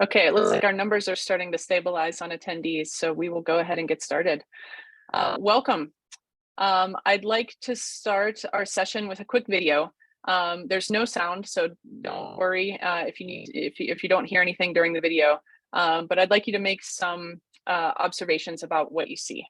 Okay, it looks like our numbers are starting to stabilize on attendees, so we will go ahead and get started. Welcome. I'd like to start our session with a quick video. There's no sound, so don't worry if you don't hear anything during the video. But I'd like you to make some observations about what you see.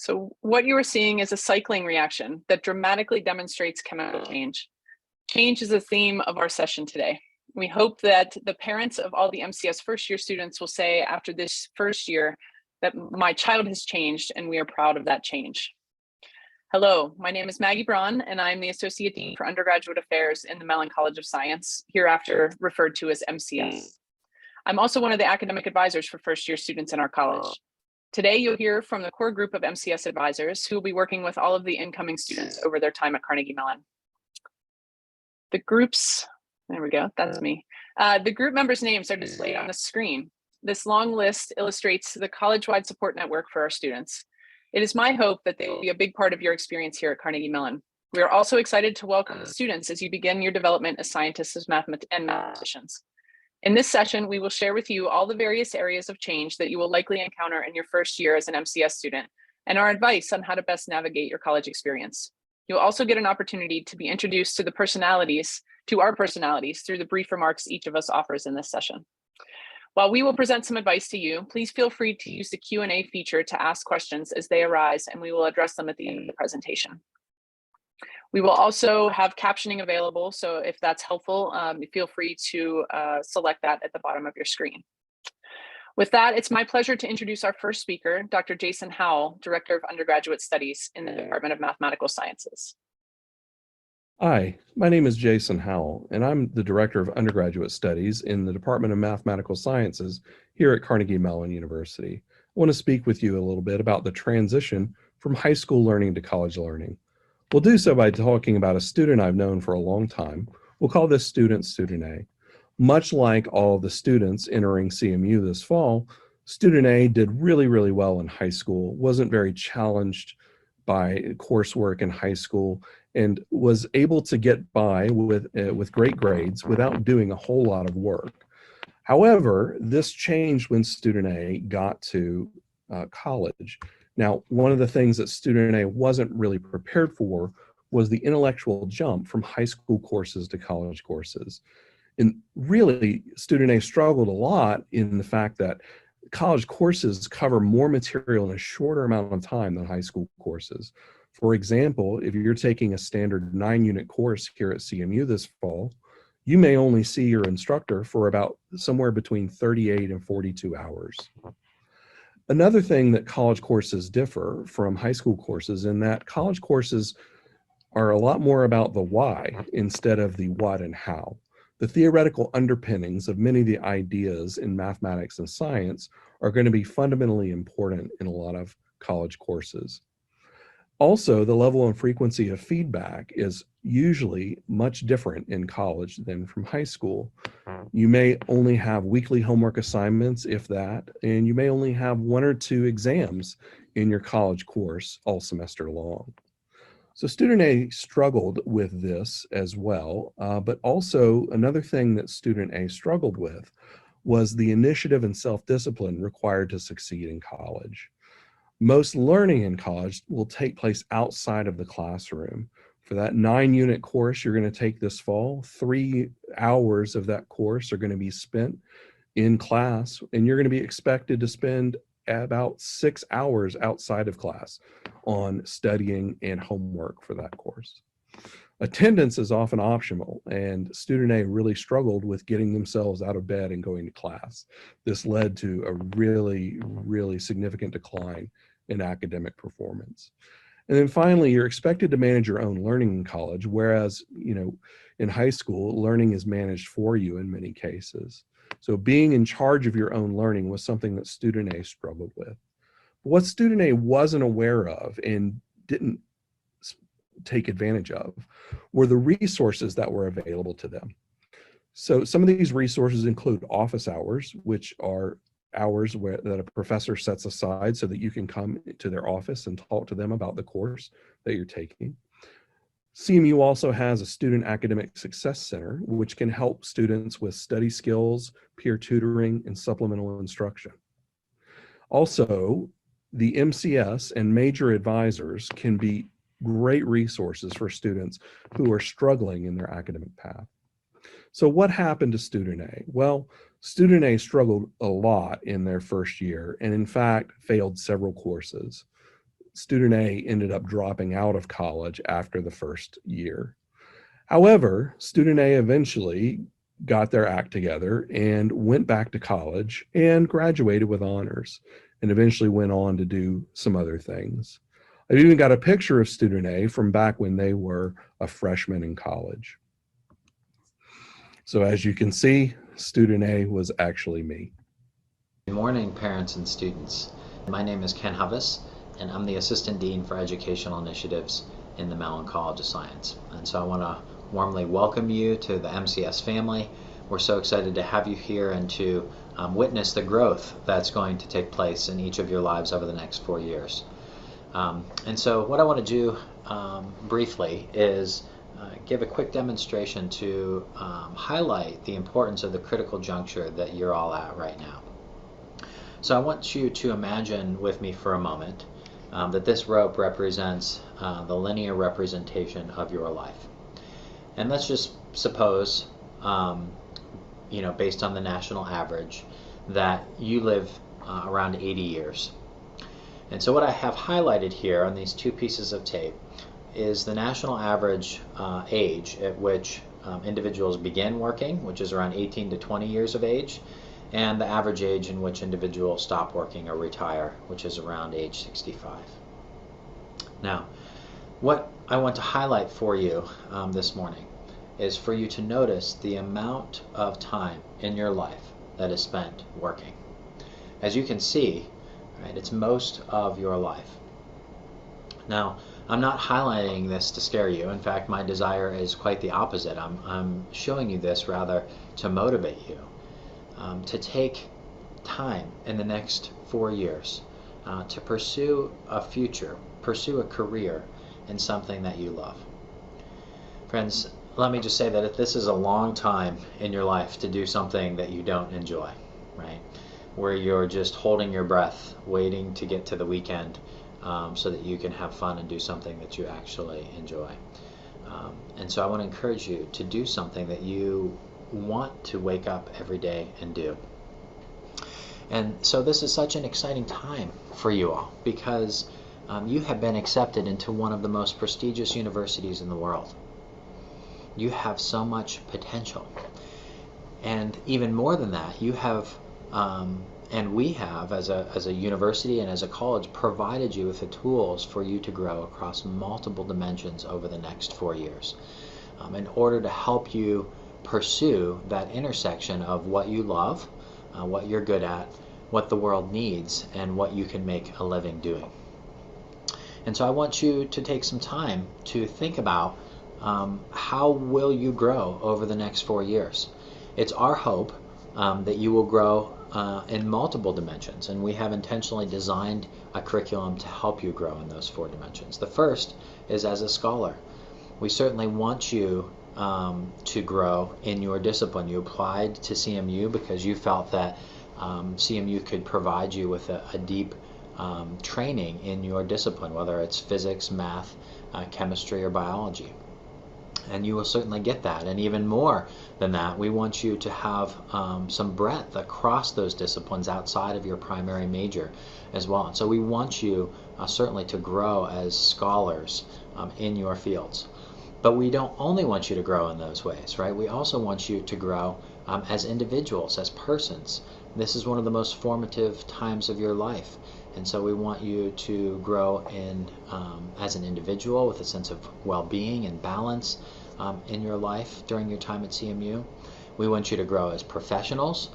So what you are seeing is a cycling reaction that dramatically demonstrates chemical change. Change is the theme of our session today. We hope that the parents of all the MCS first year students will say after this first year that my child has changed and we are proud of that change. Hello, my name is Maggie Braun and I'm the Associate Dean for Undergraduate Affairs in the Mellon College of Science, hereafter referred to as MCS. I'm also one of the academic advisors for first year students in our college. Today, you'll hear from the core group of MCS advisors who will be working with all of the incoming students over their time at Carnegie Mellon. The groups, there we go, that's me. The group members' names are displayed on the screen. This long list illustrates the college-wide support network for our students. It is my hope that they will be a big part of your experience here at Carnegie Mellon. We are also excited to welcome the students as you begin your development as scientists and mathematicians. In this session, we will share with you all the various areas of change that you will likely encounter in your first year as an MCS student, and our advice on how to best navigate your college experience. You'll also get an opportunity to be introduced to our personalities through the brief remarks each of us offers in this session. While we will present some advice to you, please feel free to use the Q&A feature to ask questions as they arise, and we will address them at the end of the presentation. We will also have captioning available, so if that's helpful, feel free to select that at the bottom of your screen. With that, it's my pleasure to introduce our first speaker, Dr. Jason Howell, Director of Undergraduate Studies in the Department of Mathematical Sciences. Hi, my name is Jason Howell, and I'm the Director of Undergraduate Studies in the Department of Mathematical Sciences here at Carnegie Mellon University. I want to speak with you a little bit about the transition from high school learning to college learning. We'll do so by talking about a student I've known for a long time. We'll call this student Student A. Much like all of the students entering CMU this fall, Student A did really, really well in high school, wasn't very challenged by coursework in high school, and was able to get by with great grades without doing a whole lot of work. However, this changed when Student A got to college. Now, one of the things that Student A wasn't really prepared for was the intellectual jump from high school courses to college courses. And really, Student A struggled a lot in the fact that college courses cover more material in a shorter amount of time than high school courses. For example, if you're taking a standard 9-unit course here at CMU this fall, you may only see your instructor for about somewhere between 38 and 42 hours. Another thing that college courses differ from high school courses in that college courses are a lot more about the why instead of the what and how. The theoretical underpinnings of many of the ideas in mathematics and science are going to be fundamentally important in a lot of college courses. Also, the level and frequency of feedback is usually much different in college than from high school. You may only have weekly homework assignments, if that, and you may only have 1 or 2 exams in your college course all semester long. So Student A struggled with this as well, but also another thing that Student A struggled with was the initiative and self-discipline required to succeed in college. Most learning in college will take place outside of the classroom. For that 9-unit course you're going to take this fall, 3 hours of that course are going to be spent in class, and you're going to be expected to spend about 6 hours outside of class on studying and homework for that course. Attendance is often optional, and student A really struggled with getting themselves out of bed and going to class. This led to a really significant decline in academic performance. And then finally, you're expected to manage your own learning in college, whereas, in high school, learning is managed for you in many cases. So being in charge of your own learning was something that student A struggled with. What student A wasn't aware of and didn't take advantage of were the resources that were available to them. So some of these resources include office hours, which are hours that a professor sets aside so that you can come to their office and talk to them about the course that you're taking. CMU also has a Student Academic Success Center, which can help students with study skills, peer tutoring, and supplemental instruction. Also, the MCS and major advisors can be great resources for students who are struggling in their academic path. So what happened to student A? Well, student A struggled a lot in their first year and in fact failed several courses. Student A ended up dropping out of college after the first year. However, student A eventually got their act together and went back to college and graduated with honors and eventually went on to do some other things. I've even got a picture of student A from back when they were a freshman in college. So as you can see, student A was actually me. Good morning, parents and students. My name is Ken Huvis, and I'm the Assistant Dean for Educational Initiatives in the Mellon College of Science. And so I want to warmly welcome you to the MCS family. We're so excited to have you here and to witness the growth that's going to take place in each of your lives over the next 4 years. And so what I want to do briefly is give a quick demonstration to highlight the importance of the critical juncture that you're all at right now. So I want you to imagine with me for a moment that this rope represents the linear representation of your life. And let's just suppose, based on the national average, that you live around 80 years. And so what I have highlighted here on these two pieces of tape is the national average age at which individuals begin working, which is around 18 to 20 years of age, and the average age in which individuals stop working or retire, which is around age 65. Now, what I want to highlight for you this morning is for you to notice the amount of time in your life that is spent working. As you can see, right, it's most of your life. Now, I'm not highlighting this to scare you. In fact, my desire is quite the opposite. I'm showing you this rather to motivate you to take time in the next 4 years to pursue a future, pursue a career in something that you love. Friends, let me just say that if this is a long time in your life to do something that you don't enjoy, right? Where you're just holding your breath, waiting to get to the weekend so that you can have fun and do something that you actually enjoy. And so I want to encourage you to do something that you want to wake up every day and do. And so this is such an exciting time for you all because you have been accepted into one of the most prestigious universities in the world. You have so much potential. And even more than that, you have and we have, as a university and as a college, provided you with the tools for you to grow across multiple dimensions over the next 4 years in order to help you pursue that intersection of what you love, what you're good at, what the world needs, and what you can make a living doing. And so I want you to take some time to think about how will you grow over the next 4 years. It's our hope that you will grow in multiple dimensions, and we have intentionally designed a curriculum to help you grow in those 4 dimensions. The first is as a scholar. We certainly want you to grow in your discipline. You applied to CMU because you felt that CMU could provide you with a deep training in your discipline, whether it's physics, math, chemistry, or biology. And you will certainly get that. And even more than that, we want you to have some breadth across those disciplines outside of your primary major as well. And so we want you certainly to grow as scholars in your fields. But we don't only want you to grow in those ways, right? We also want you to grow as individuals, as persons. This is one of the most formative times of your life. And so we want you to grow as an individual with a sense of well-being and balance in your life during your time at CMU. We want you to grow as professionals,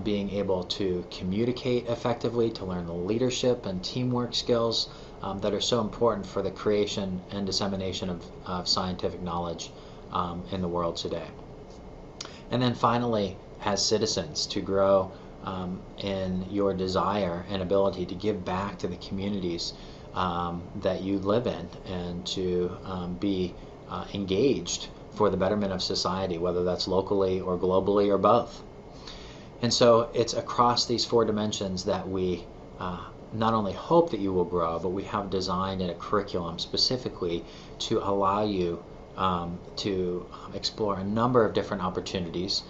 being able to communicate effectively, to learn the leadership and teamwork skills that are so important for the creation and dissemination of scientific knowledge in the world today. And then finally, as citizens, to grow in your desire and ability to give back to the communities that you live in, and to be engaged for the betterment of society, whether that's locally or globally or both. And so it's across these four dimensions that we not only hope that you will grow, but we have designed in a curriculum specifically to allow you to explore a number of different opportunities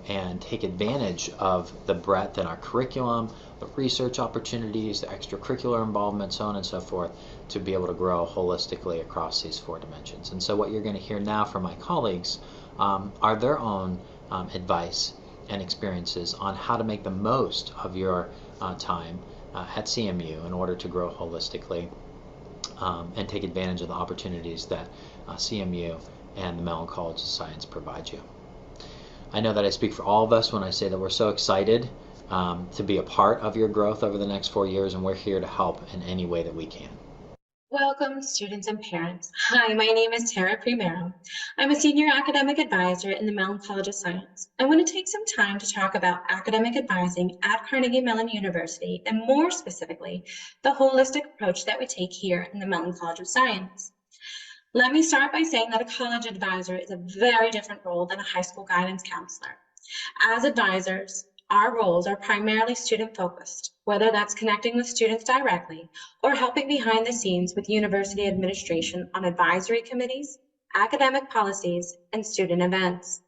and take advantage of the breadth in our curriculum, the research opportunities, the extracurricular involvement, so on and so forth, to be able to grow holistically across these four dimensions. And so what you're going to hear now from my colleagues are their own advice and experiences on how to make the most of your time at CMU in order to grow holistically and take advantage of the opportunities that CMU and the Mellon College of Science provide you. I know that I speak for all of us when I say that we're so excited to be a part of your growth over the next 4 years, and we're here to help in any way that we can. Welcome, students and parents. Hi, my name is Tara Primero. I'm a senior academic advisor in the Mellon College of Science. I want to take some time to talk about academic advising at Carnegie Mellon University, and more specifically, the holistic approach that we take here in the Mellon College of Science. Let me start by saying that a college advisor is a very different role than a high school guidance counselor. As advisors, our roles are primarily student-focused, whether that's connecting with students directly or helping behind the scenes with university administration on advisory committees, academic policies, and student events.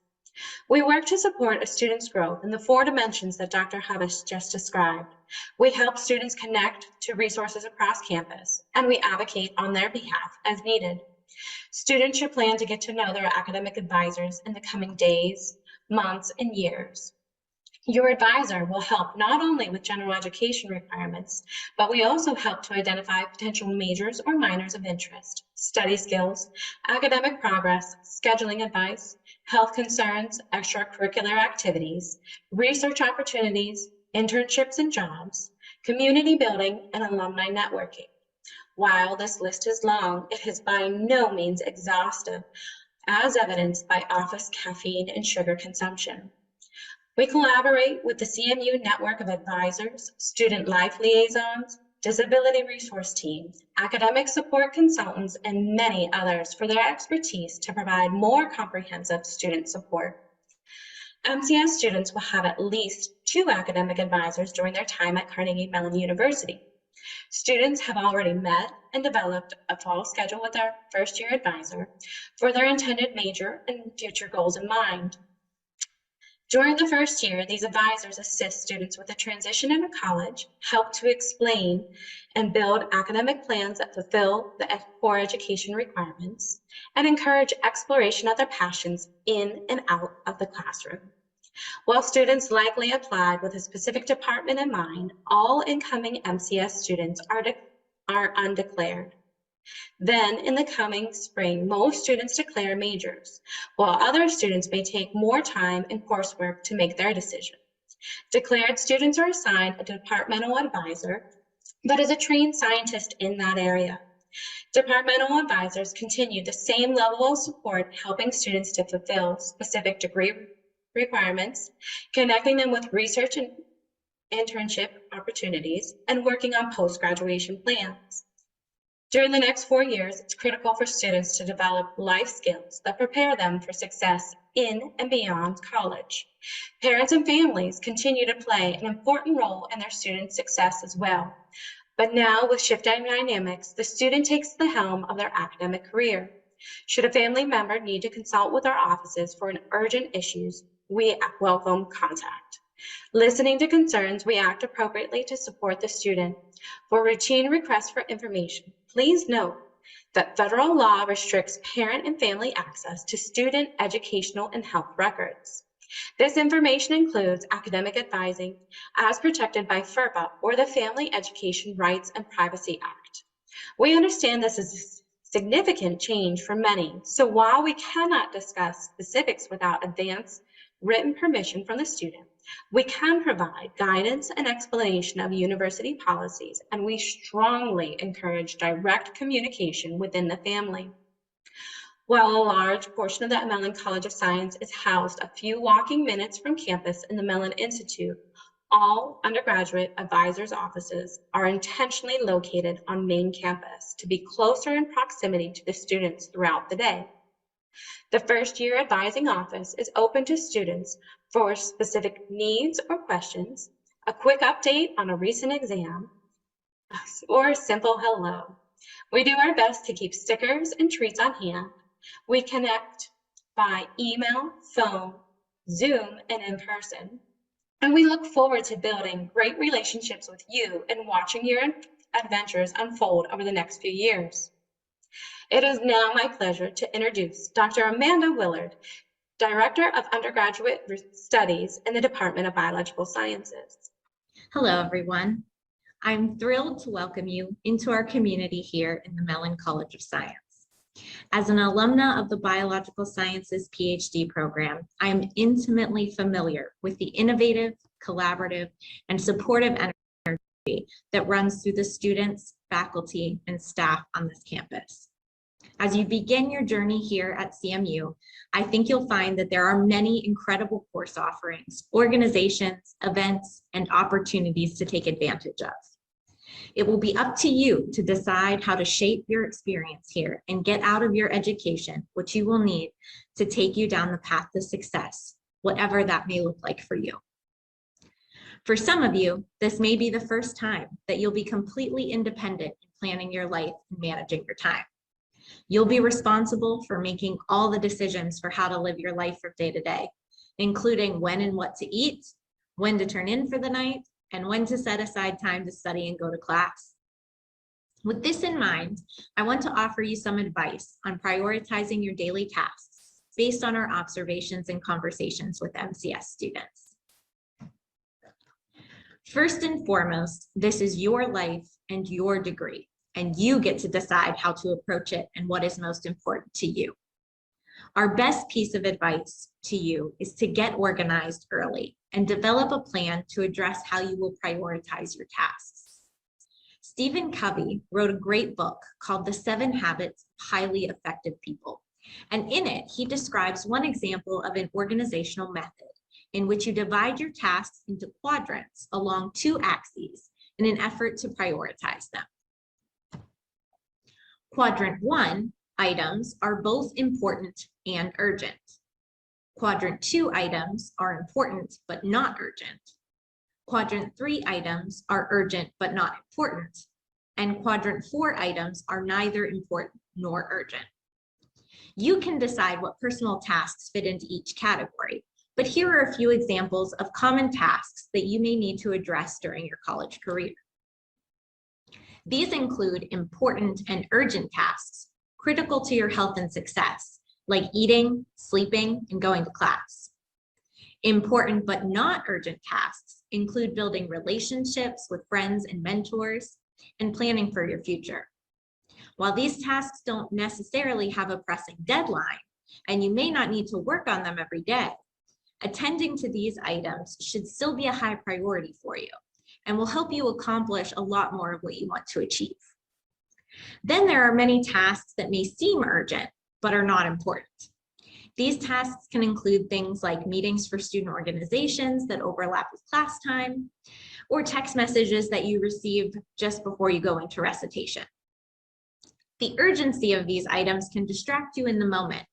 We work to support a student's growth in the four dimensions that Dr. Hubbis just described. We help students connect to resources across campus, and we advocate on their behalf as needed. Students should plan to get to know their academic advisors in the coming days, months, and years. Your advisor will help not only with general education requirements, but we also help to identify potential majors or minors of interest, study skills, academic progress, scheduling advice, health concerns, extracurricular activities, research opportunities, internships and jobs, community building, and alumni networking. While this list is long, it is by no means exhaustive, as evidenced by office caffeine and sugar consumption. We collaborate with the CMU network of advisors, student life liaisons, disability resource teams, academic support consultants, and many others for their expertise to provide more comprehensive student support. MCS students will have at least 2 academic advisors during their time at Carnegie Mellon University. Students have already met and developed a fall schedule with their first-year advisor for their intended major and future goals in mind. During the first year, these advisors assist students with the transition into college, help to explain and build academic plans that fulfill the core education requirements, and encourage exploration of their passions in and out of the classroom. While students likely applied with a specific department in mind, all incoming MCS students are undeclared. Then, in the coming spring, most students declare majors, while other students may take more time and coursework to make their decision. Declared students are assigned a departmental advisor that is a trained scientist in that area. Departmental advisors continue the same level of support, helping students to fulfill specific degree requirements, connecting them with research and internship opportunities, and working on post-graduation plans. During the next 4 years, it's critical for students to develop life skills that prepare them for success in and beyond college. Parents and families continue to play an important role in their students' success as well. But now, with shifting dynamics, the student takes the helm of their academic career. Should a family member need to consult with our offices for urgent issues, we welcome contact. Listening to concerns, we act appropriately to support the student. For routine requests for information, please note that federal law restricts parent and family access to student educational and health records. This information includes academic advising as protected by FERPA or the Family Education Rights and Privacy Act. We understand this is a significant change for many, so while we cannot discuss specifics without advance written permission from the student, we can provide guidance and explanation of university policies, and we strongly encourage direct communication within the family. While a large portion of the Mellon College of Science is housed a few walking minutes from campus in the Mellon Institute, all undergraduate advisors' offices are intentionally located on main campus to be closer in proximity to the students throughout the day. The first-year advising office is open to students for specific needs or questions, a quick update on a recent exam, or a simple hello. We do our best to keep stickers and treats on hand. We connect by email, phone, Zoom, and in person. And we look forward to building great relationships with you and watching your adventures unfold over the next few years. It is now my pleasure to introduce Dr. Amanda Willard, Director of Undergraduate Studies in the Department of Biological Sciences. Hello, everyone. I'm thrilled to welcome you into our community here in the Mellon College of Science. As an alumna of the Biological Sciences PhD program, I am intimately familiar with the innovative, collaborative, and supportive energy that runs through the students, faculty, and staff on this campus. As you begin your journey here at CMU, I think you'll find that there are many incredible course offerings, organizations, events, and opportunities to take advantage of. It will be up to you to decide how to shape your experience here and get out of your education what you will need to take you down the path to success, whatever that may look like for you. For some of you, this may be the first time that you'll be completely independent in planning your life and managing your time. You'll be responsible for making all the decisions for how to live your life from day to day, including when and what to eat, when to turn in for the night, and when to set aside time to study and go to class. With this in mind, I want to offer you some advice on prioritizing your daily tasks based on our observations and conversations with MCS students. First and foremost, this is your life and your degree, and you get to decide how to approach it and what is most important to you. Our best piece of advice to you is to get organized early and develop a plan to address how you will prioritize your tasks. Stephen Covey wrote a great book called The 7 Habits of Highly Effective People. And in it, he describes one example of an organizational method in which you divide your tasks into quadrants along 2 axes in an effort to prioritize them. Quadrant 1 items are both important and urgent. Quadrant 2 items are important but not urgent. Quadrant 3 items are urgent but not important. And quadrant 4 items are neither important nor urgent. You can decide what personal tasks fit into each category, but here are a few examples of common tasks that you may need to address during your college career. These include important and urgent tasks critical to your health and success, like eating, sleeping, and going to class. Important but not urgent tasks include building relationships with friends and mentors and planning for your future. While these tasks don't necessarily have a pressing deadline, and you may not need to work on them every day, attending to these items should still be a high priority for you and will help you accomplish a lot more of what you want to achieve. Then there are many tasks that may seem urgent, but are not important. These tasks can include things like meetings for student organizations that overlap with class time, or text messages that you receive just before you go into recitation. The urgency of these items can distract you in the moment,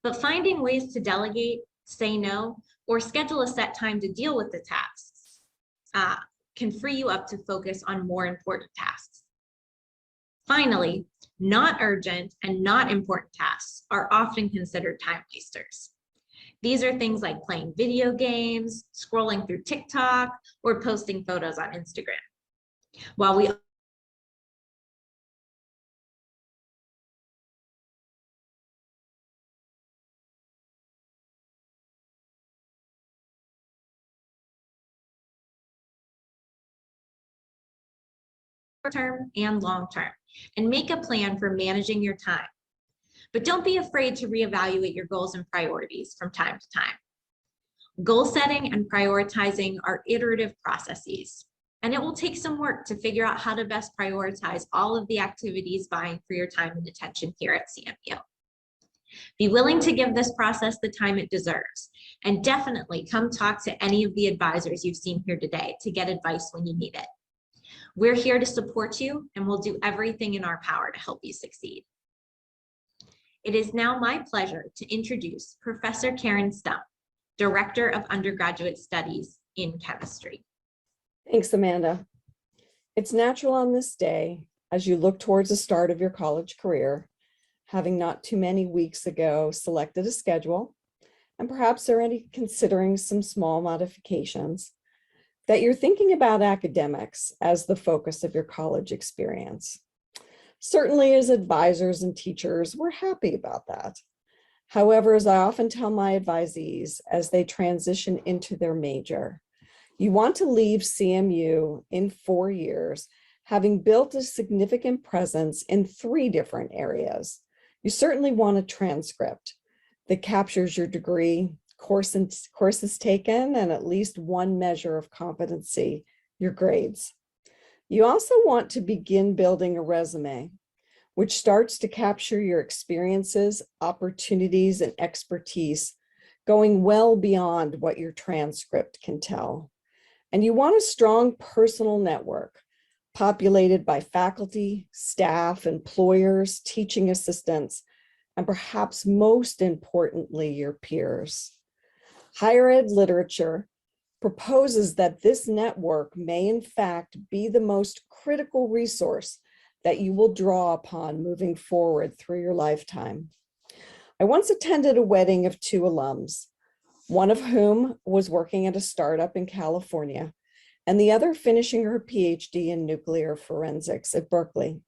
but finding ways to delegate, say no, or schedule a set time to deal with the tasks can free you up to focus on more important tasks. Finally, not urgent and not important tasks are often considered time wasters. These are things like playing video games, scrolling through TikTok, or posting photos on Instagram. While we short-term and long-term, and make a plan for managing your time. But don't be afraid to reevaluate your goals and priorities from time to time. Goal setting and prioritizing are iterative processes, and it will take some work to figure out how to best prioritize all of the activities vying for your time and attention here at CMU. Be willing to give this process the time it deserves, and definitely come talk to any of the advisors you've seen here today to get advice when you need it. We're here to support you, and we'll do everything in our power to help you succeed. It is now my pleasure to introduce Professor Karen Stump, Director of Undergraduate Studies in Chemistry. Thanks, Amanda. It's natural on this day, as you look towards the start of your college career, having not too many weeks ago selected a schedule, and perhaps already considering some small modifications, that you're thinking about academics as the focus of your college experience. Certainly, as advisors and teachers, we're happy about that. However, as I often tell my advisees as they transition into their major, you want to leave CMU in 4 years, having built a significant presence in 3 different areas. You certainly want a transcript that captures your degree, courses taken, and at least one measure of competency, your grades. You also want to begin building a resume, which starts to capture your experiences, opportunities, and expertise, going well beyond what your transcript can tell. And you want a strong personal network populated by faculty, staff, employers, teaching assistants, and perhaps most importantly, your peers. Higher ed literature proposes that this network may in fact be the most critical resource that you will draw upon moving forward through your lifetime. I once attended a wedding of 2 alums, one of whom was working at a startup in California, and the other finishing her PhD in nuclear forensics at Berkeley.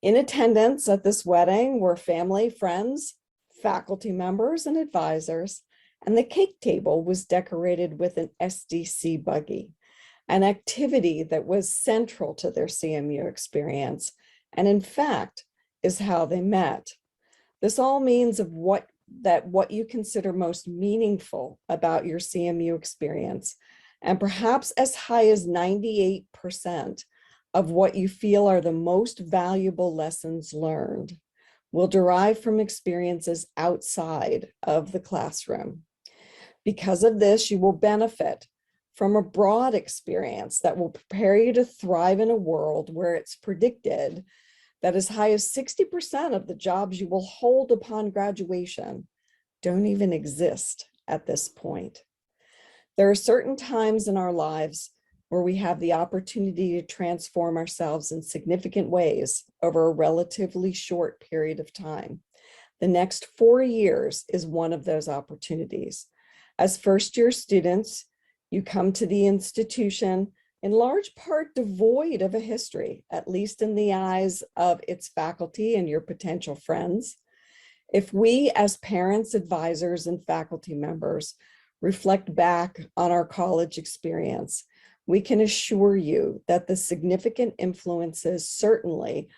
In attendance at this wedding were family, friends, faculty members, and advisors, and the cake table was decorated with an SDC buggy, an activity that was central to their CMU experience, and in fact, is how they met. This all means what you consider most meaningful about your CMU experience, and perhaps as high as 98% of what you feel are the most valuable lessons learned will derive from experiences outside of the classroom. Because of this, you will benefit from a broad experience that will prepare you to thrive in a world where it's predicted that as high as 60% of the jobs you will hold upon graduation don't even exist at this point. There are certain times in our lives where we have the opportunity to transform ourselves in significant ways over a relatively short period of time. The next 4 years is one of those opportunities. As first-year students, you come to the institution in large part devoid of a history, at least in the eyes of its faculty and your potential friends. If we, as parents, advisors, and faculty members, reflect back on our college experience, we can assure you that the significant influences certainly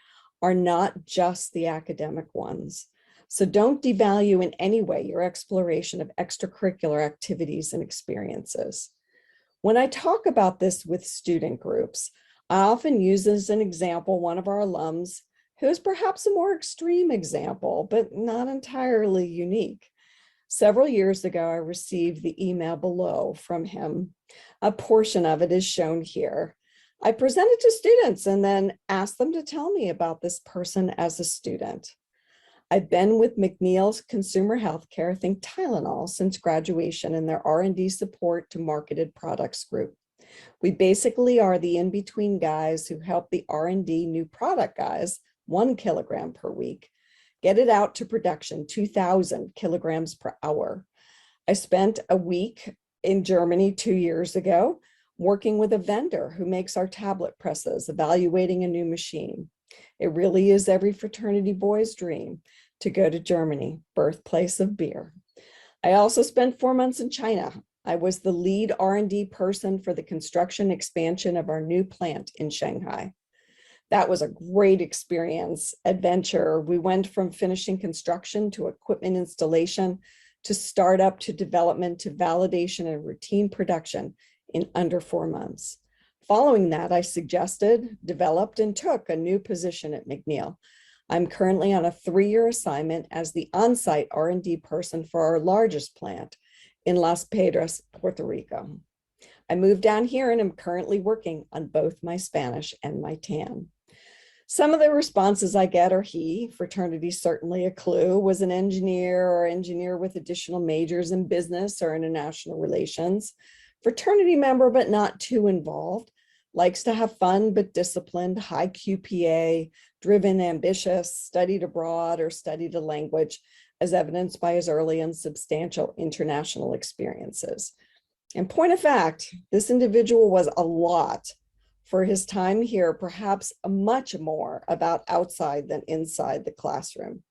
are not just the academic ones. So don't devalue in any way your exploration of extracurricular activities and experiences. When I talk about this with student groups, I often use as an example one of our alums who is perhaps a more extreme example, but not entirely unique. Several years ago, I received the email below from him. A portion of it is shown here. I presented to students and then asked them to tell me about this person as a student. I've been with McNeil's Consumer Healthcare, think Tylenol, since graduation in their R&D support to marketed products group. We basically are the in-between guys who help the R&D new product guys, 1 kilogram per week, get it out to production, 2,000 kilograms per hour. I spent a week in Germany 2 years ago, working with a vendor who makes our tablet presses, evaluating a new machine. It really is every fraternity boy's dream to go to Germany, birthplace of beer. I also spent 4 months in China. I was the lead R&D person for the construction expansion of our new plant in Shanghai. That was a great experience, adventure. We went from finishing construction to equipment installation to startup to development to validation and routine production in under 4 months. Following that, I suggested, developed, and took a new position at McNeil. I'm currently on a 3-year assignment as the on-site R&D person for our largest plant in Las Pedras, Puerto Rico. I moved down here and am currently working on both my Spanish and my TAN. Some of the responses I get are he, fraternity certainly a clue, was an engineer or engineer with additional majors in business or international relations, fraternity member but not too involved, likes to have fun but disciplined, high QPA, driven, ambitious, studied abroad or studied a language, as evidenced by his early and substantial international experiences. In point of fact, this individual was a lot for his time here, perhaps much more about outside than inside the classroom.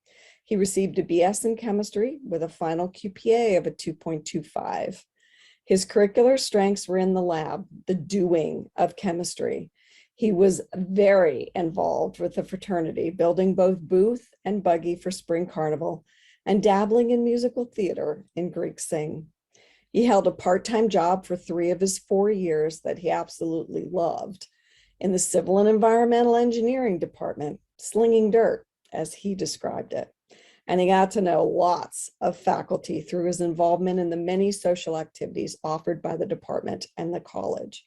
He received a BS in chemistry with a final QPA of a 2.25. His curricular strengths were in the lab, the doing of chemistry. He was very involved with the fraternity, building both booth and buggy for Spring Carnival and dabbling in musical theater in Greek Sing. He held a part-time job for 3 of his 4 years that he absolutely loved in the civil and environmental engineering department, slinging dirt, as he described it. And he got to know lots of faculty through his involvement in the many social activities offered by the department and the college.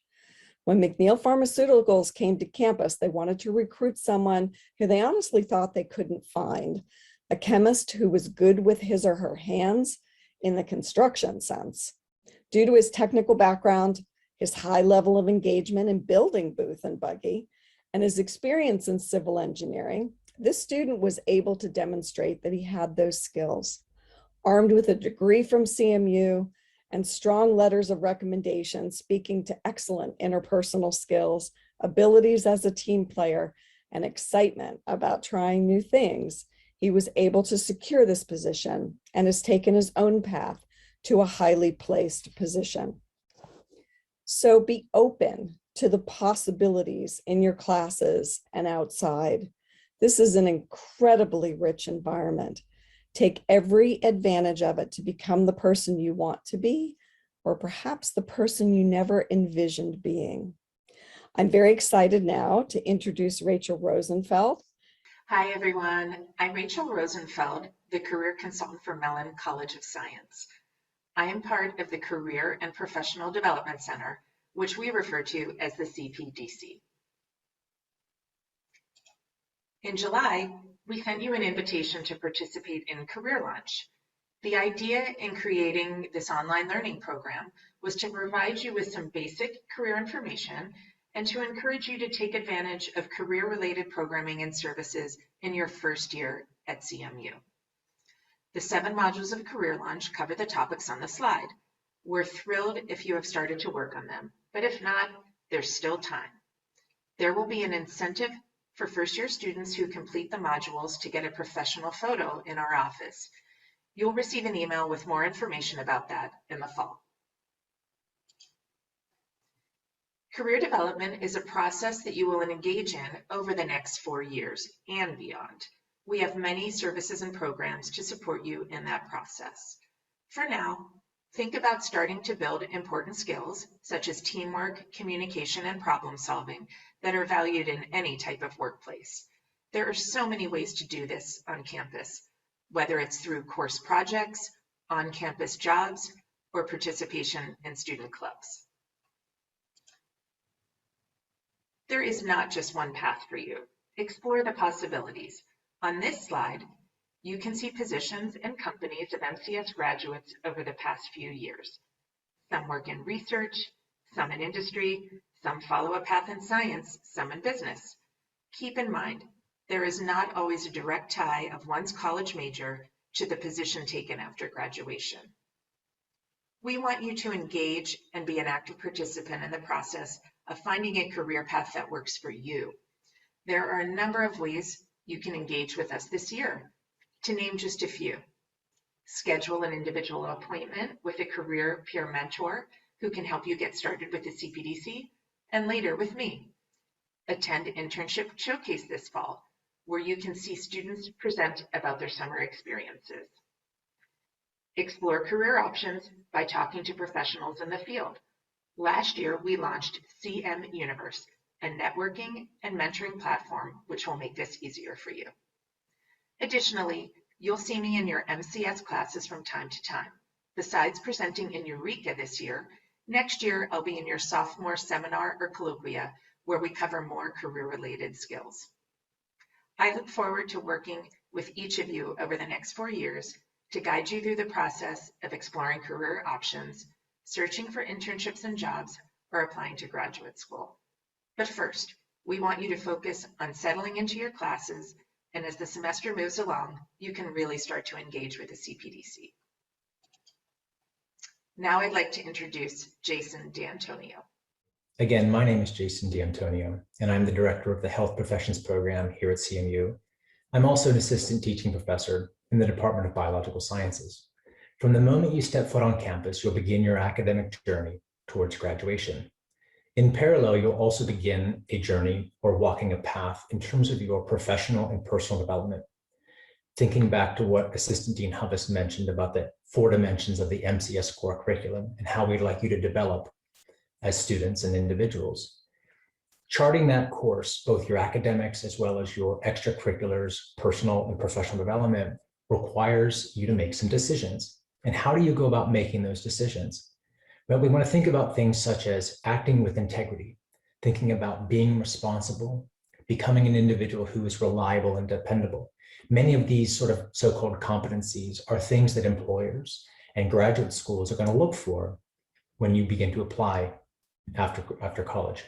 When McNeil Pharmaceuticals came to campus, they wanted to recruit someone who they honestly thought they couldn't find, a chemist who was good with his or her hands in the construction sense. Due to his technical background, his high level of engagement in building booth and buggy, and his experience in civil engineering, this student was able to demonstrate that he had those skills. Armed with a degree from CMU and strong letters of recommendation speaking to excellent interpersonal skills, abilities as a team player, and excitement about trying new things, he was able to secure this position and has taken his own path to a highly placed position. So be open to the possibilities in your classes and outside. This is an incredibly rich environment. Take every advantage of it to become the person you want to be, or perhaps the person you never envisioned being. I'm very excited now to introduce Rachel Rosenfeld. Hi, everyone. I'm Rachel Rosenfeld, the Career Consultant for Mellon College of Science. I am part of the Career and Professional Development Center, which we refer to as the CPDC. In July, we sent you an invitation to participate in Career Launch. The idea in creating this online learning program was to provide you with some basic career information and to encourage you to take advantage of career-related programming and services in your first year at CMU. The 7 modules of Career Launch cover the topics on the slide. We're thrilled if you have started to work on them, but if not, there's still time. There will be an incentive for first-year students who complete the modules to get a professional photo in our office. You'll receive an email with more information about that in the fall. Career development is a process that you will engage in over the next 4 years and beyond. We have many services and programs to support you in that process. For now, think about starting to build important skills such as teamwork, communication, and problem solving that are valued in any type of workplace. There are so many ways to do this on campus, whether it's through course projects, on-campus jobs, or participation in student clubs. There is not just one path for you. Explore the possibilities. On this slide, you can see positions and companies of MCS graduates over the past few years. Some work in research, some in industry, some follow a path in science, some in business. Keep in mind, there is not always a direct tie of one's college major to the position taken after graduation. We want you to engage and be an active participant in the process of finding a career path that works for you. There are a number of ways you can engage with us this year. To name just a few, schedule an individual appointment with a career peer mentor who can help you get started with the CPDC, and later with me. Attend Internship Showcase this fall, where you can see students present about their summer experiences. Explore career options by talking to professionals in the field. Last year, we launched CM Universe, a networking and mentoring platform which will make this easier for you. Additionally, you'll see me in your MCS classes from time to time. Besides presenting in Eureka this year, next year I'll be in your sophomore seminar or colloquia where we cover more career-related skills. I look forward to working with each of you over the next 4 years to guide you through the process of exploring career options, searching for internships and jobs, or applying to graduate school. But first, we want you to focus on settling into your classes, and as the semester moves along, you can really start to engage with the CPDC. Now I'd like to introduce Jason D'Antonio. Again, my name is Jason D'Antonio, and I'm the director of the Health Professions program here at CMU. I'm also an assistant teaching professor in the Department of Biological Sciences. From the moment you step foot on campus, you'll begin your academic journey towards graduation. In parallel, you'll also begin a journey or walking a path in terms of your professional and personal development. Thinking back to what Assistant Dean Hubbis mentioned about the 4 dimensions of the MCS core curriculum and how we'd like you to develop as students and individuals. Charting that course, both your academics as well as your extracurriculars, personal and professional development, requires you to make some decisions. And how do you go about making those decisions? Well, we want to think about things such as acting with integrity, thinking about being responsible, becoming an individual who is reliable and dependable. Many of these sort of so-called competencies are things that employers and graduate schools are going to look for when you begin to apply after college.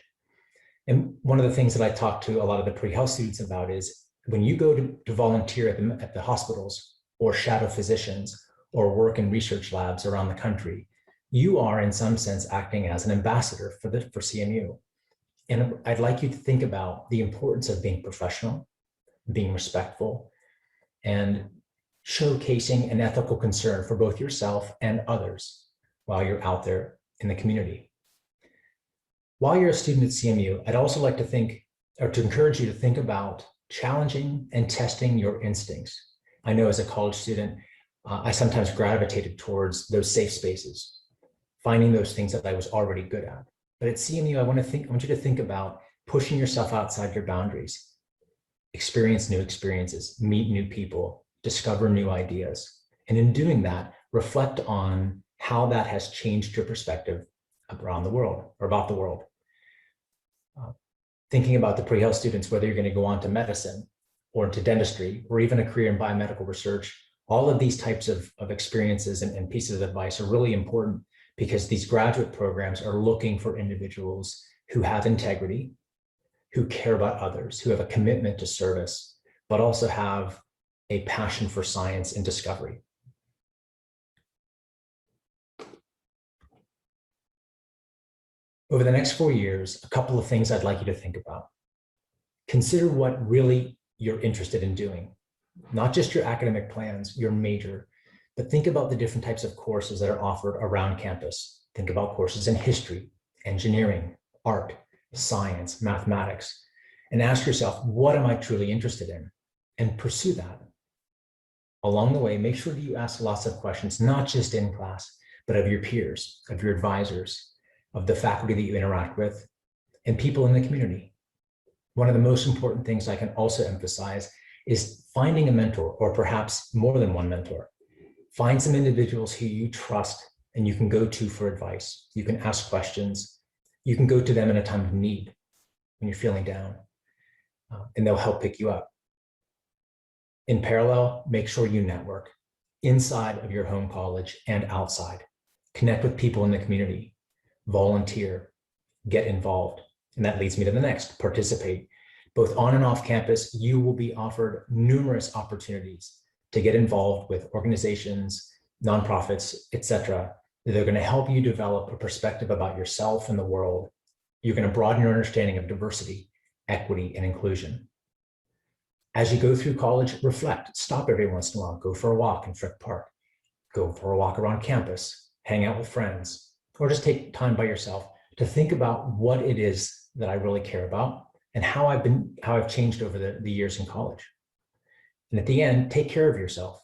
And one of the things that I talk to a lot of the pre-health students about is when you go to volunteer at the hospitals or shadow physicians or work in research labs around the country, you are in some sense acting as an ambassador for CMU. And I'd like you to think about the importance of being professional, being respectful, and showcasing an ethical concern for both yourself and others while you're out there in the community. While you're a student at CMU, I'd also like to encourage you to think about challenging and testing your instincts. I know as a college student, I sometimes gravitated towards those safe spaces, finding those things that I was already good at. But at CMU, I want you to think about pushing yourself outside your boundaries, experience new experiences, meet new people, discover new ideas. And in doing that, reflect on how that has changed your perspective around the world or about the world. Thinking about the pre-health students, whether you're going to go on to medicine or into dentistry or even a career in biomedical research, all of these types of experiences and pieces of advice are really important because these graduate programs are looking for individuals who have integrity, who care about others, who have a commitment to service, but also have a passion for science and discovery. Over the next 4 years, a couple of things I'd like you to think about. Consider what really you're interested in doing, not just your academic plans, your major, but think about the different types of courses that are offered around campus. Think about courses in history, engineering, art, science, mathematics, and ask yourself, what am I truly interested in? And pursue that. Along the way, make sure that you ask lots of questions, not just in class, but of your peers, of your advisors, of the faculty that you interact with, and people in the community. One of the most important things I can also emphasize is finding a mentor, or perhaps more than one mentor. Find some individuals who you trust and you can go to for advice. You can ask questions. You can go to them in a time of need when you're feeling down, and they'll help pick you up. In parallel, make sure you network inside of your home college and outside. Connect with people in the community. Volunteer, get involved. And that leads me to the next, participate. Both on and off campus, you will be offered numerous opportunities to get involved with organizations, nonprofits, etc. They're going to help you develop a perspective about yourself and the world. You're going to broaden your understanding of diversity, equity, and inclusion. As you go through college, reflect, stop every once in a while, go for a walk in Frick Park, go for a walk around campus, hang out with friends, or just take time by yourself to think about what it is that I really care about and how I've changed over the years in college. And at the end, take care of yourself.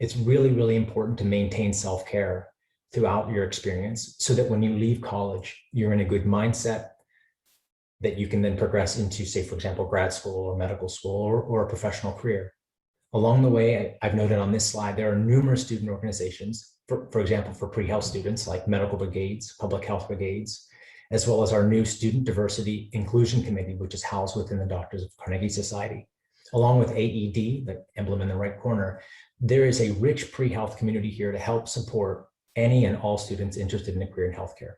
It's really, really important to maintain self-care throughout your experience so that when you leave college, you're in a good mindset that you can then progress into, say, for example, grad school or medical school or a professional career. Along the way, I've noted on this slide, there are numerous student organizations, for example, for pre-health students like medical brigades, public health brigades, as well as our new Student Diversity Inclusion Committee, which is housed within the Doctors of Carnegie Society. Along with AED, the emblem in the right corner, there is a rich pre-health community here to help support any and all students interested in a career in healthcare.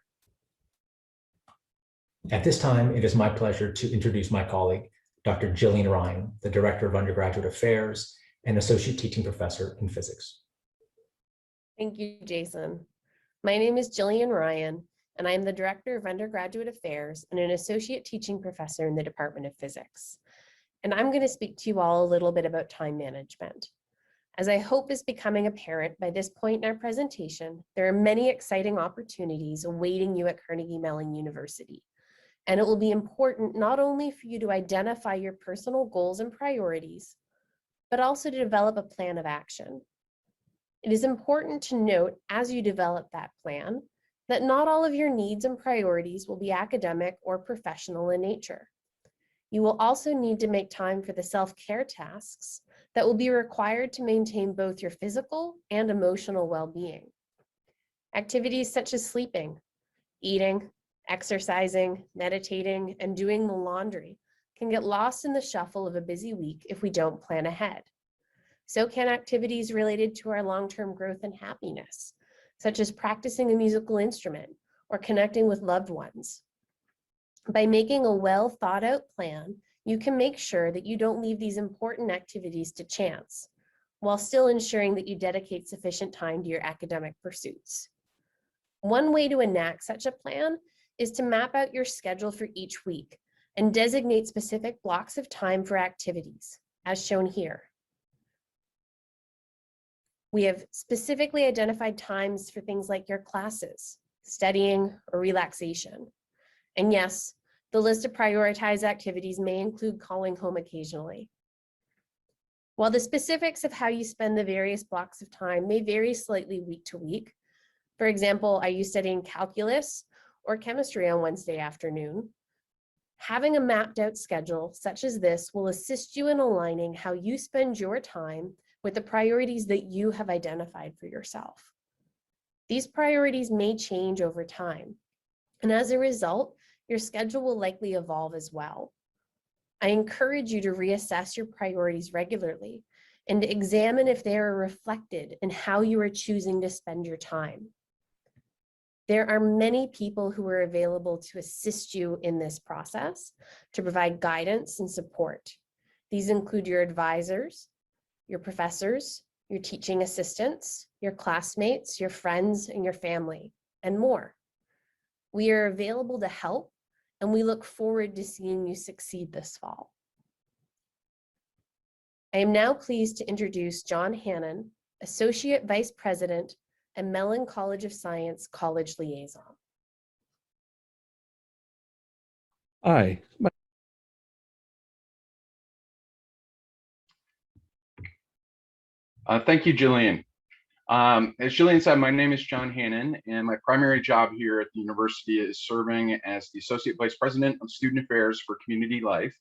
At this time, it is my pleasure to introduce my colleague, Dr. Jillian Ryan, the Director of Undergraduate Affairs and Associate Teaching Professor in Physics. Thank you, Jason. My name is Jillian Ryan, and I am the Director of Undergraduate Affairs and an Associate Teaching Professor in the Department of Physics. And I'm going to speak to you all a little bit about time management. As I hope is becoming apparent by this point in our presentation, there are many exciting opportunities awaiting you at Carnegie Mellon University. And it will be important not only for you to identify your personal goals and priorities, but also to develop a plan of action. It is important to note as you develop that plan that not all of your needs and priorities will be academic or professional in nature. You will also need to make time for the self-care tasks that will be required to maintain both your physical and emotional well-being. Activities such as sleeping, eating, exercising, meditating, and doing the laundry can get lost in the shuffle of a busy week if we don't plan ahead. So can activities related to our long-term growth and happiness, such as practicing a musical instrument or connecting with loved ones. By making a well thought out plan, you can make sure that you don't leave these important activities to chance, while still ensuring that you dedicate sufficient time to your academic pursuits. One way to enact such a plan is to map out your schedule for each week and designate specific blocks of time for activities, as shown here. We have specifically identified times for things like your classes, studying, or relaxation. And yes, the list of prioritized activities may include calling home occasionally. While the specifics of how you spend the various blocks of time may vary slightly week to week, for example, are you studying calculus or chemistry on Wednesday afternoon? Having a mapped out schedule such as this will assist you in aligning how you spend your time with the priorities that you have identified for yourself. These priorities may change over time, and as a result, your schedule will likely evolve as well. I encourage you to reassess your priorities regularly and to examine if they are reflected in how you are choosing to spend your time. There are many people who are available to assist you in this process to provide guidance and support. These include your advisors, your professors, your teaching assistants, your classmates, your friends, and your family, and more. We are available to help, and we look forward to seeing you succeed this fall. I am now pleased to introduce John Hannon, Associate Vice President and Mellon College of Science College Liaison. Hi. Thank you, Jillian. As Jillian said, my name is John Hannon, and my primary job here at the university is serving as the Associate Vice President of Student Affairs for Community Life.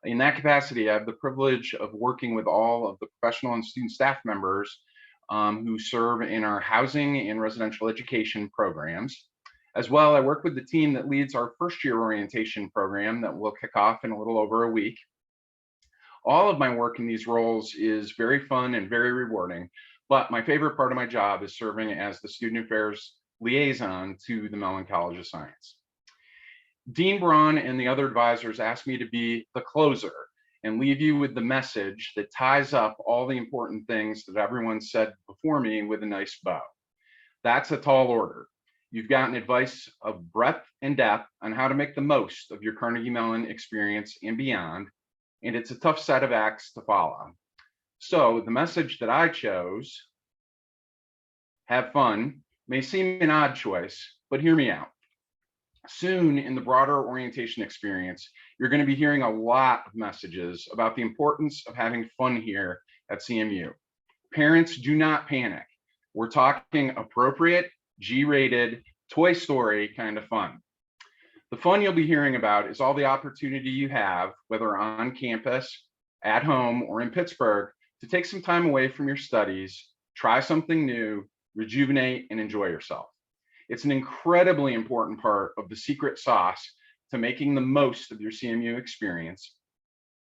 In that capacity, I have the privilege of working with all of the professional and student staff members who serve in our housing and residential education programs. As well, I work with the team that leads our first year orientation program that will kick off in a little over a week. All of my work in these roles is very fun and very rewarding, but my favorite part of my job is serving as the Student Affairs Liaison to the Mellon College of Science. Dean Braun and the other advisors asked me to be the closer and leave you with the message that ties up all the important things that everyone said before me with a nice bow. That's a tall order. You've gotten advice of breadth and depth on how to make the most of your Carnegie Mellon experience and beyond, and it's a tough set of acts to follow. So the message that I chose, have fun, may seem an odd choice, but hear me out. Soon in the broader orientation experience, you're going to be hearing a lot of messages about the importance of having fun here at CMU. Parents, do not panic. We're talking appropriate, G-rated, Toy Story kind of fun. The fun you'll be hearing about is all the opportunity you have, whether on campus, at home, or in Pittsburgh, to take some time away from your studies, try something new, rejuvenate, and enjoy yourself. It's an incredibly important part of the secret sauce to making the most of your CMU experience.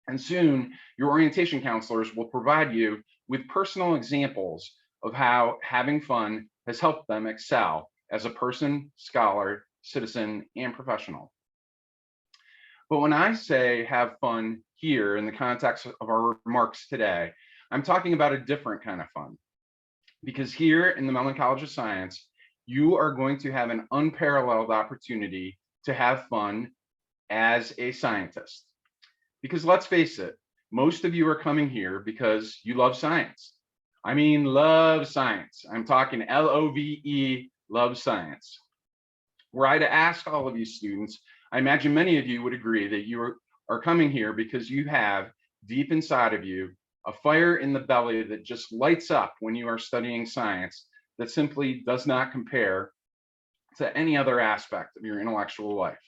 And soon, your orientation counselors will provide you with personal examples of how having fun has helped them excel as a person, scholar, citizen, and professional. But when I say have fun here in the context of our remarks today, I'm talking about a different kind of fun. Because here in the Mellon College of Science, you are going to have an unparalleled opportunity to have fun as a scientist. Because let's face it, most of you are coming here because you love science. I mean, love science. I'm talking L-O-V-E, love science. Were I to ask all of you students, I imagine many of you would agree that you are coming here because you have deep inside of you a fire in the belly that just lights up when you are studying science that simply does not compare to any other aspect of your intellectual life.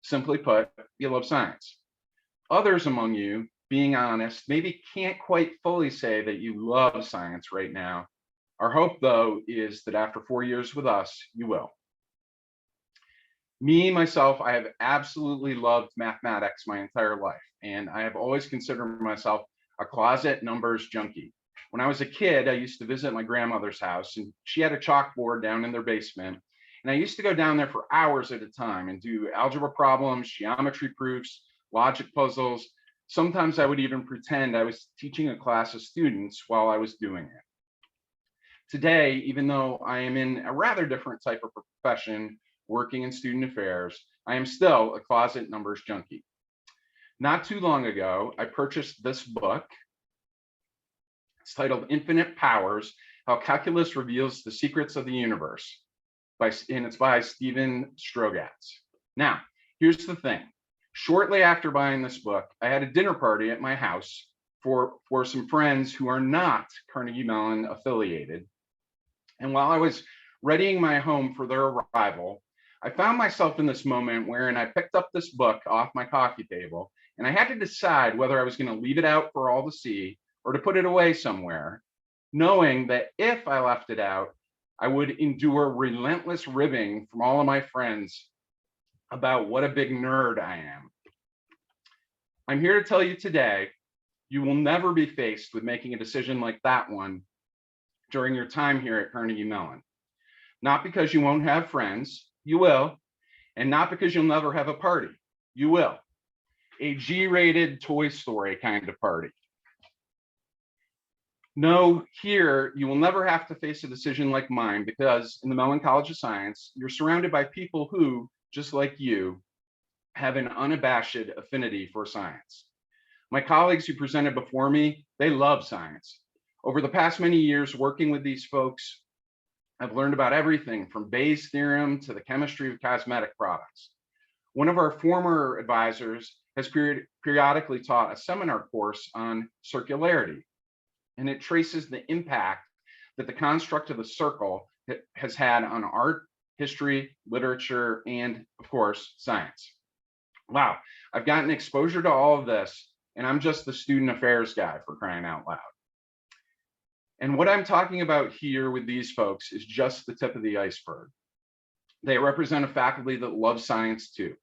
Simply put, you love science. Others among you, being honest, maybe can't quite fully say that you love science right now. Our hope, though, is that after 4 years with us, you will. Me, myself, I have absolutely loved mathematics my entire life, and I have always considered myself a closet numbers junkie. When I was a kid, I used to visit my grandmother's house, and she had a chalkboard down in their basement. And I used to go down there for hours at a time and do algebra problems, geometry proofs, logic puzzles. Sometimes I would even pretend I was teaching a class of students while I was doing it. Today, even though I am in a rather different type of profession, working in student affairs, I am still a closet numbers junkie. Not too long ago, I purchased this book. It's titled Infinite Powers, How Calculus Reveals the Secrets of the Universe, and it's by Stephen Strogatz. Now, here's the thing. Shortly after buying this book, I had a dinner party at my house for some friends who are not Carnegie Mellon affiliated. And while I was readying my home for their arrival, I found myself in this moment wherein I picked up this book off my coffee table, and I had to decide whether I was going to leave it out for all to see or to put it away somewhere, knowing that if I left it out, I would endure relentless ribbing from all of my friends about what a big nerd I am. I'm here to tell you today, you will never be faced with making a decision like that one during your time here at Carnegie Mellon. Not because you won't have friends, you will, and not because you'll never have a party, you will. A G-rated Toy Story kind of party. No, here, you will never have to face a decision like mine because in the Mellon College of Science, you're surrounded by people who, just like you, have an unabashed affinity for science. My colleagues who presented before me, they love science. Over the past many years working with these folks, I've learned about everything from Bayes' theorem to the chemistry of cosmetic products. One of our former advisors has periodically taught a seminar course on circularity, and it traces the impact that the construct of the circle has had on art, history, literature, and of course, science. Wow, I've gotten exposure to all of this, and I'm just the student affairs guy, for crying out loud. And what I'm talking about here with these folks is just the tip of the iceberg. They represent a faculty that loves science too.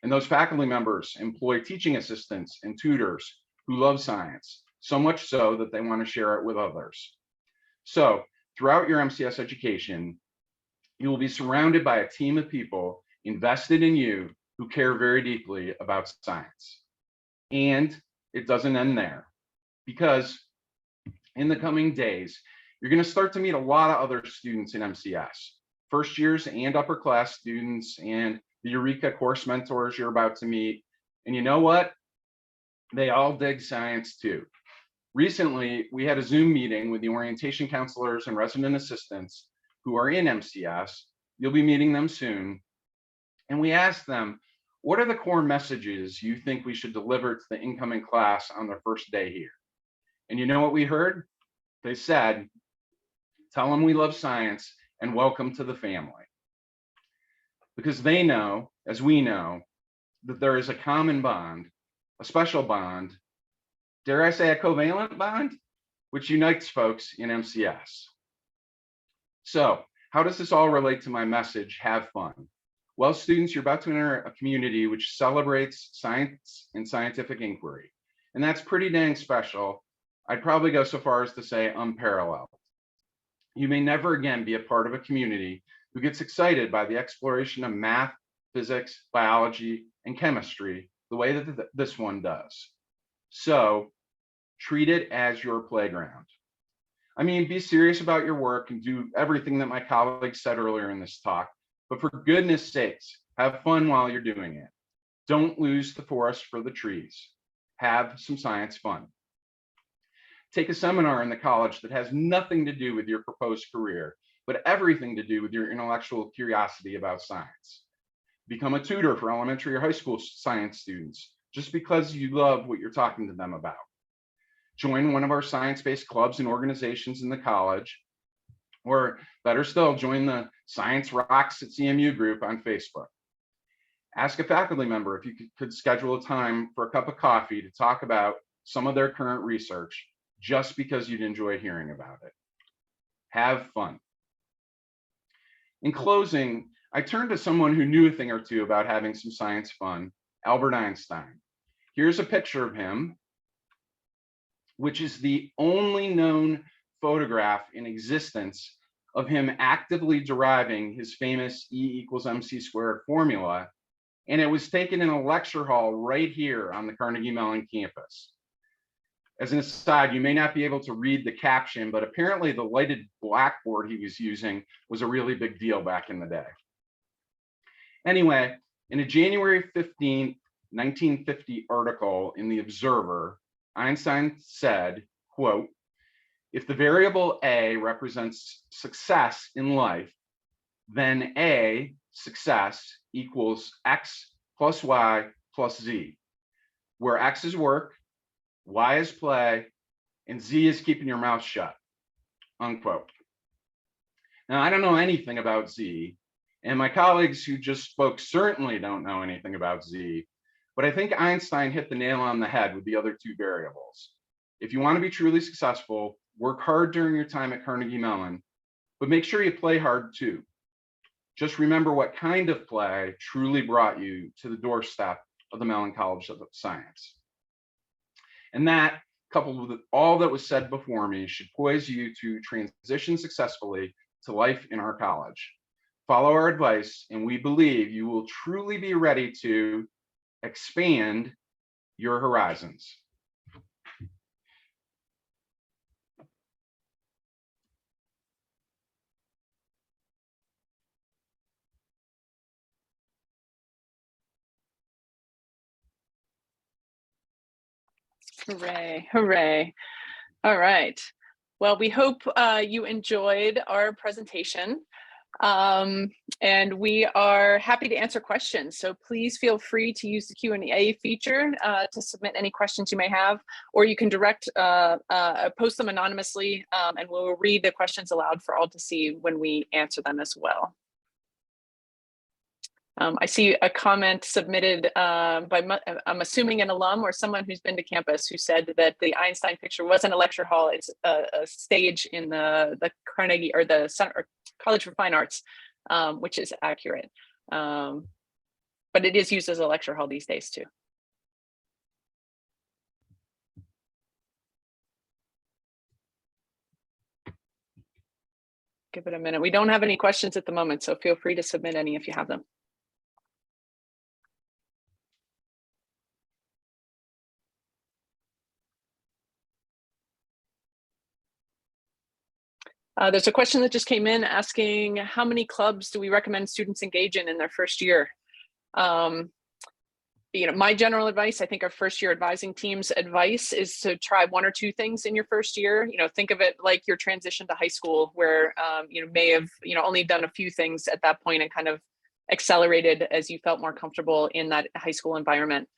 And those faculty members employ teaching assistants and tutors who love science, so much so that they want to share it with others. So throughout your MCS education, you will be surrounded by a team of people invested in you who care very deeply about science. And it doesn't end there, because in the coming days, you're going to start to meet a lot of other students in MCS, first years and upper class students, and the Eureka course mentors you're about to meet. And you know what? They all dig science too. Recently, we had a Zoom meeting with the orientation counselors and resident assistants who are in MCS. You'll be meeting them soon. And we asked them, what are the core messages you think we should deliver to the incoming class on their first day here? And you know what we heard? They said, tell them we love science and welcome to the family. Because they know, as we know, that there is a common bond, a special bond, dare I say a covalent bond, which unites folks in MCS. So how does this all relate to my message, have fun? Well, students, you're about to enter a community which celebrates science and scientific inquiry. And that's pretty dang special. I'd probably go so far as to say unparalleled. You may never again be a part of a community who gets excited by the exploration of math, physics, biology, and chemistry the way that this one does. So treat it as your playground. I mean, be serious about your work and do everything that my colleagues said earlier in this talk, but for goodness sakes, have fun while you're doing it. Don't lose the forest for the trees. Have some science fun. Take a seminar in the college that has nothing to do with your proposed career, but everything to do with your intellectual curiosity about science. Become a tutor for elementary or high school science students, just because you love what you're talking to them about. Join one of our science-based clubs and organizations in the college, or better still, join the Science Rocks at CMU group on Facebook. Ask a faculty member if you could schedule a time for a cup of coffee to talk about some of their current research, just because you'd enjoy hearing about it. Have fun. In closing, I turned to someone who knew a thing or two about having some science fun, Albert Einstein. Here's a picture of him, which is the only known photograph in existence of him actively deriving his famous E=mc² formula. And it was taken in a lecture hall right here on the Carnegie Mellon campus. As an aside, you may not be able to read the caption, but apparently the lighted blackboard he was using was a really big deal back in the day. Anyway, in a January 15, 1950 article in The Observer, Einstein said, quote, if the variable A represents success in life, then A, success, equals X plus Y plus Z, where X is work, Y is play, and Z is keeping your mouth shut, unquote. Now, I don't know anything about Z, and my colleagues who just spoke certainly don't know anything about Z, but I think Einstein hit the nail on the head with the other two variables. If you want to be truly successful, work hard during your time at Carnegie Mellon, but make sure you play hard too. Just remember what kind of play truly brought you to the doorstep of the Mellon College of Science. And that, coupled with all that was said before me, should poise you to transition successfully to life in our college. Follow our advice, and we believe you will truly be ready to expand your horizons. Hooray, hooray. All right. Well, we hope you enjoyed our presentation. And we are happy to answer questions. So please feel free to use the Q&A feature to submit any questions you may have, or you can post them anonymously, and we'll read the questions aloud for all to see when we answer them as well. I see a comment submitted by, I'm assuming, an alum or someone who's been to campus, who said that the Einstein picture wasn't a lecture hall, it's a stage in the Carnegie or the College for Fine Arts, which is accurate. But it is used as a lecture hall these days too. Give it a minute. We don't have any questions at the moment, so feel free to submit any if you have them. There's a question that just came in asking, how many clubs do we recommend students engage in their first year? My general advice, I think our first year advising team's advice is to try one or two things in your first year. Think of it like your transition to high school, where you may have only done a few things at that point and kind of accelerated as you felt more comfortable in that high school environment.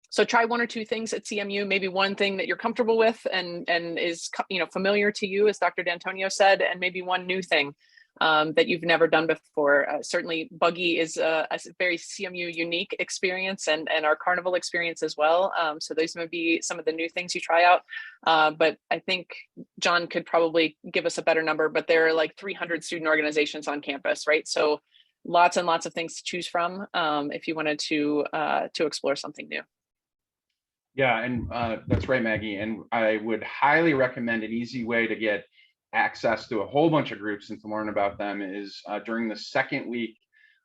So try one or two things at CMU, maybe one thing that you're comfortable with and is familiar to you, as Dr. D'Antonio said, and maybe one new thing that you've never done before. Certainly buggy is a very CMU unique experience and our carnival experience as well. So those may be some of the new things you try out. But I think John could probably give us a better number, but there are like 300 student organizations on campus, right? So lots and lots of things to choose from if you wanted to explore something new. Yeah, and that's right, Maggie. And I would highly recommend an easy way to get access to a whole bunch of groups and to learn about them is during the second week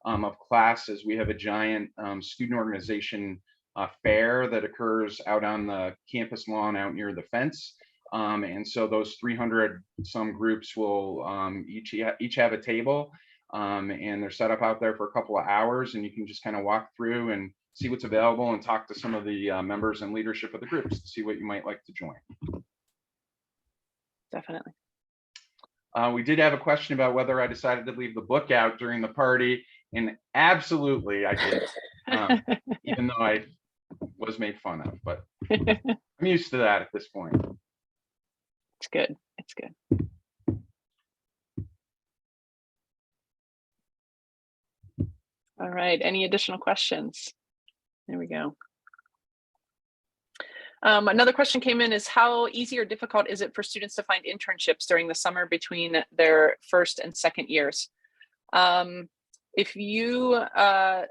of classes, we have a giant student organization fair that occurs out on the campus lawn out near the fence. And so those 300 some groups will each have a table and they're set up out there for a couple of hours, and you can just kind of walk through and see what's available and talk to some of the members and leadership of the groups to see what you might like to join. Definitely. We did have a question about whether I decided to leave the book out during the party, and absolutely I did, even though I was made fun of, but I'm used to that at this point. It's good. It's good. All right. Any additional questions? There we go. Another question came in is how easy or difficult is it for students to find internships during the summer between their first and second years? If you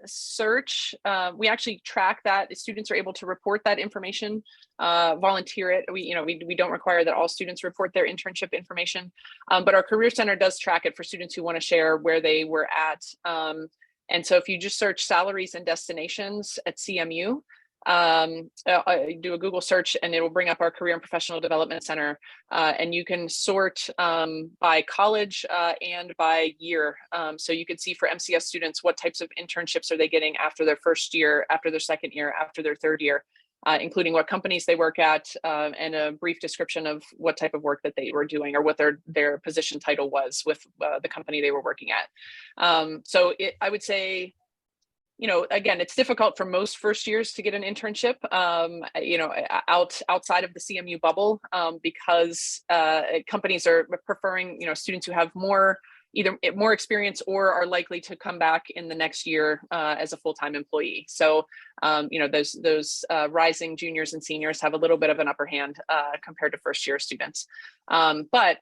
search, we actually track that. Students are able to report that information, volunteer it. We don't require that all students report their internship information, but our Career Center does track it for students who want to share where they were at. And so if you just search salaries and destinations at CMU, do a Google search and it will bring up our Career and Professional Development Center, and you can sort by college and by year. So you can see for MCS students what types of internships are they getting after their first year, after their second year, after their third year, including what companies they work at, and a brief description of what type of work that they were doing or what their position title was with the company they were working at. So I would say, again, it's difficult for most first years to get an internship, outside of the CMU bubble, because companies are preferring, students who have either more experience or are likely to come back in the next year as a full-time employee. So, those rising juniors and seniors have a little bit of an upper hand compared to first-year students. But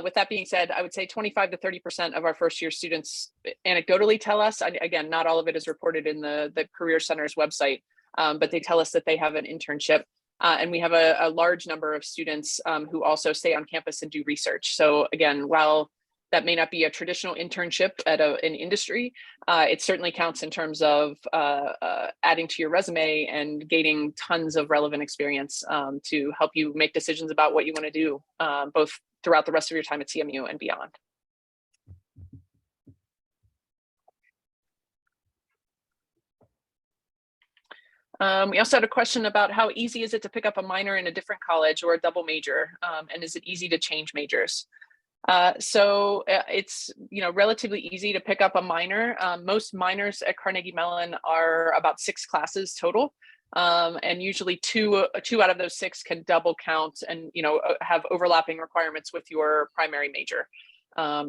with that being said, I would say 25 to 30% of our first year students anecdotally tell us, again, not all of it is reported in the Career Center's website, but they tell us that they have an internship. And we have a large number of students who also stay on campus and do research. So again, while that may not be a traditional internship at an industry, it certainly counts in terms of adding to your resume and gaining tons of relevant experience to help you make decisions about what you want to do, both throughout the rest of your time at CMU and beyond. We also had a question about how easy is it to pick up a minor in a different college or a double major, and is it easy to change majors? So it's relatively easy to pick up a minor. Most minors at Carnegie Mellon are about 6 classes total. And usually two out of those 6 can double count and have overlapping requirements with your primary major.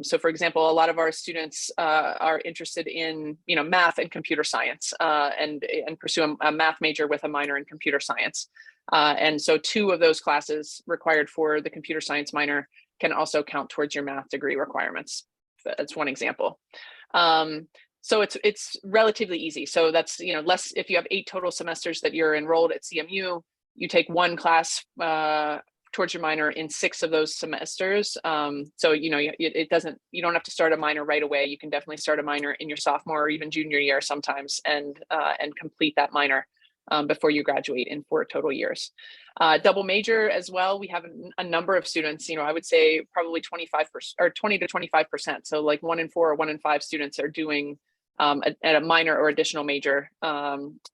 So for example, a lot of our students are interested in math and computer science, and pursue a math major with a minor in computer science. And so 2 of those classes required for the computer science minor can also count towards your math degree requirements. That's one example. So it's relatively easy. So that's, less, if you have 8 total semesters that you're enrolled at CMU, you take 1 class towards your minor in 6 of those semesters. So, you don't have to start a minor right away. You can definitely start a minor in your sophomore or even junior year sometimes and complete that minor before you graduate in 4 total years. Double major as well. We have a number of students, I would say probably 25% or 20 to 25%. So like 1 in 4 or 1 in 5 students are doing at a minor or additional major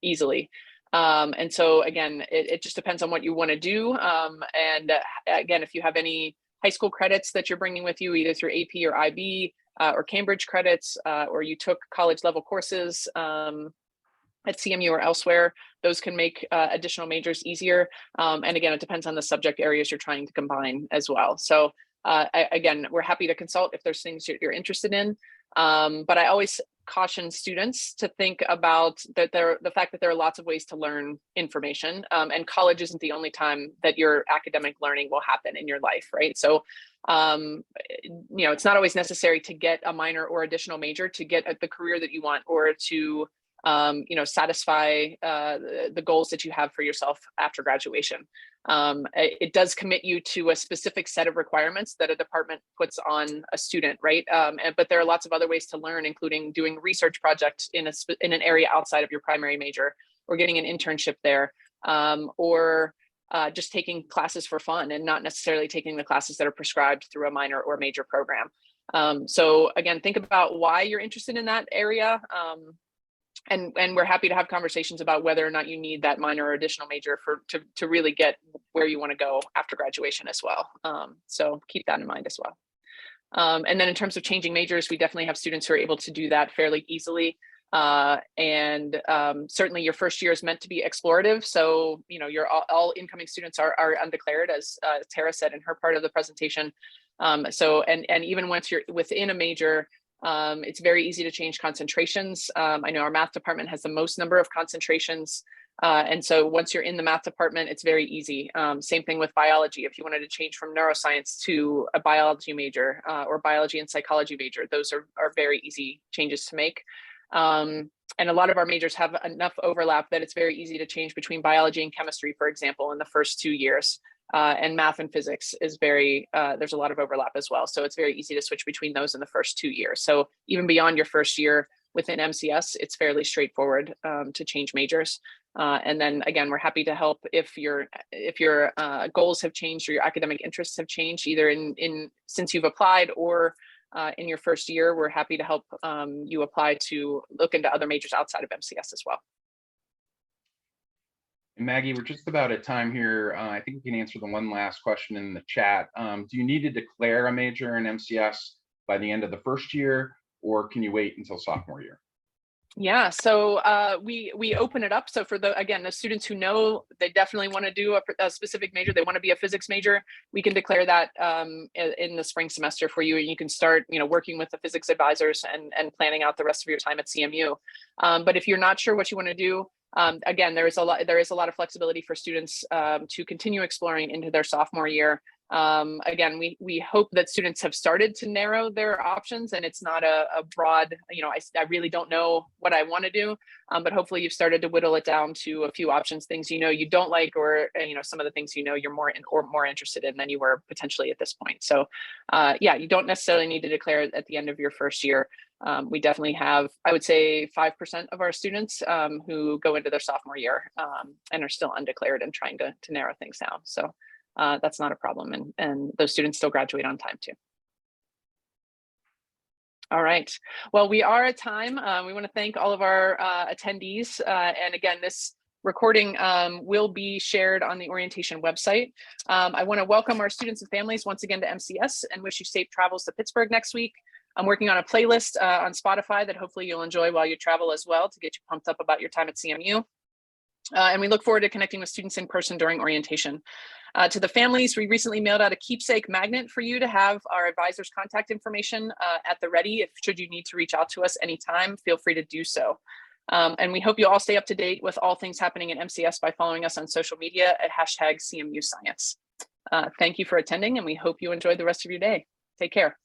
easily. And so again, it just depends on what you want to do. And again, if you have any high school credits that you're bringing with you, either through AP or IB, or Cambridge credits, or you took college level courses at CMU or elsewhere, those can make additional majors easier. And again, it depends on the subject areas you're trying to combine as well. So again, we're happy to consult if there's things you're interested in. But I always caution students to think about that the fact that there are lots of ways to learn information, and college isn't the only time that your academic learning will happen in your life, right? So it's not always necessary to get a minor or additional major to get the career that you want, or to satisfy the goals that you have for yourself after graduation. It does commit you to a specific set of requirements that a department puts on a student, right? But there are lots of other ways to learn, including doing research projects in an area outside of your primary major, or getting an internship there, or just taking classes for fun and not necessarily taking the classes that are prescribed through a minor or major program. So again, think about why you're interested in that area. And we're happy to have conversations about whether or not you need that minor or additional major to really get where you want to go after graduation as well. So keep that in mind as well. And then in terms of changing majors, we definitely have students who are able to do that fairly easily. And certainly your first year is meant to be explorative. So, your all incoming students are undeclared, as Tara said in her part of the presentation. So even once you're within a major, it's very easy to change concentrations. I know our math department has the most number of concentrations. And so once you're in the math department, it's very easy. Same thing with biology. If you wanted to change from neuroscience to a biology major, or biology and psychology major, those are very easy changes to make. And a lot of our majors have enough overlap that it's very easy to change between biology and chemistry, for example, in the first 2 years. And math and physics is there's a lot of overlap as well. So it's very easy to switch between those in the first 2 years. So even beyond your first year within MCS, it's fairly straightforward to change majors. And then again, we're happy to help if your goals have changed or your academic interests have changed, either since you've applied or in your first year. We're happy to help you apply to look into other majors outside of MCS as well. And Maggie, we're just about at time here. I think we can answer the one last question in the chat. Do you need to declare a major in MCS by the end of the first year, or can you wait until sophomore year? Yeah, so we open it up. So for the students who know they definitely want to do a specific major, they want to be a physics major, we can declare that in the spring semester for you, and you can start working with the physics advisors and planning out the rest of your time at CMU. But if you're not sure what you want to do, again, there is a lot of flexibility for students to continue exploring into their sophomore year. Again, we hope that students have started to narrow their options, and it's not a broad, I really don't know what I want to do, but hopefully you've started to whittle it down to a few options, things you don't like, or some of the things you're more interested in than you were potentially at this point. So yeah, you don't necessarily need to declare it at the end of your first year. We definitely have, I would say, 5% of our students who go into their sophomore year and are still undeclared and trying to narrow things down. So that's not a problem, and those students still graduate on time too. All right, well, we are at time. We want to thank all of our attendees, and again, this recording will be shared on the orientation website. I want to welcome our students and families once again to MCS and wish you safe travels to Pittsburgh next week. I'm working on a playlist on Spotify that hopefully you'll enjoy while you travel as well, to get you pumped up about your time at CMU. And we look forward to connecting with students in person during orientation. To the families, we recently mailed out a keepsake magnet for you to have our advisors' contact information at the ready. Should you need to reach out to us anytime, feel free to do so. And we hope you all stay up to date with all things happening at MCS by following us on social media at #CMU Science. Thank you for attending, and we hope you enjoy the rest of your day. Take care.